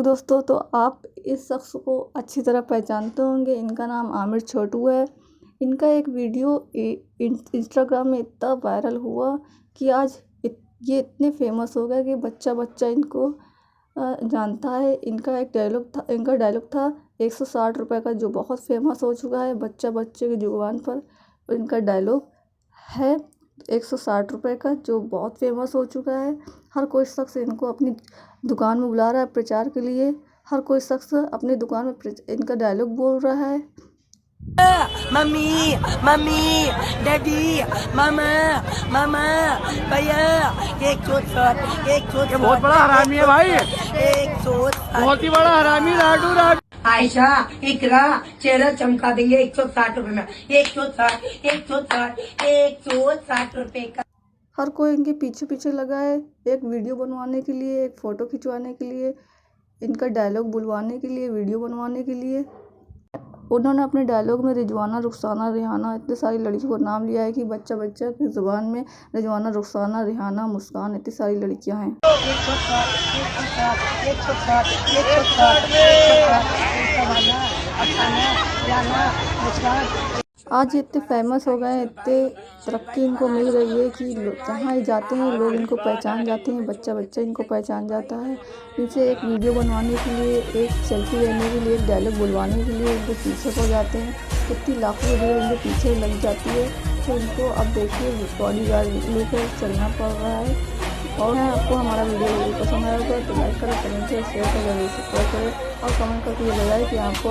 होगी दोस्तों, तो आप इस शख्स को अच्छी तरह पहचानते होंगे। इनका नाम आमिर छोटू है। इनका एक वीडियो इंस्टाग्राम में इतना वायरल हुआ कि आज ये इतने फेमस हो गए कि बच्चा बच्चा इनको जानता है। इनका डायलॉग था 160 रुपये का, जो बहुत फेमस हो चुका है बच्चा बच्चे की जुबान पर। इनका डायलॉग है 160 रुपये का, जो बहुत फेमस हो चुका है। हर कोई शख्स इनको अपनी दुकान में बुला रहा है प्रचार के लिए। हर कोई शख्स अपनी दुकान में इनका डायलॉग बोल रहा है। मम्मी मम्मी डैडी मामा मामा भैया, एक चोट बहुत बड़ा हरामी है भाई, बहुत ही बड़ा हरामी। लाडू आयशा इकरा चेहरा चमका देंगे 160 रुपए में। 160 रुपए का। हर कोई इनके पीछे पीछे लगा है, एक वीडियो बनवाने के लिए, एक फ़ोटो खिंचवाने के लिए, इनका डायलॉग बुलवाने के लिए, वीडियो बनवाने के लिए। उन्होंने अपने डायलॉग में रिजवाना, रुखसाना, रिहाना इतनी सारी लड़कियों को नाम लिया है कि बच्चा बच्चा की ज़ुबान में रिजवाना, रुखसाना, रिहाना, मुस्कान इतनी सारी लड़कियां हैं। आज इतने फेमस हो गए हैं, इतने तरक्की इनको मिल रही है कि जहाँ जाते हैं लोग इनको पहचान जाते हैं। बच्चा बच्चा इनको पहचान जाता है। इनसे एक वीडियो बनवाने के लिए, एक सेल्फी लेने के लिए, एक डायलॉग बुलवाने के लिए इनको पीछे पड़ जाते हैं। इतनी लाखों वीडियो इनके पीछे लग जाती है तो इनको अब देखिए बॉडीगार्ड लेकर चलना पड़ रहा है। और आपको हमारा वीडियो पसंद आएगा तो लाइक करें, कमेंट करें, शेयर करें, सब्सक्राइब करें और कमेंट करके ये बताएं कि आपको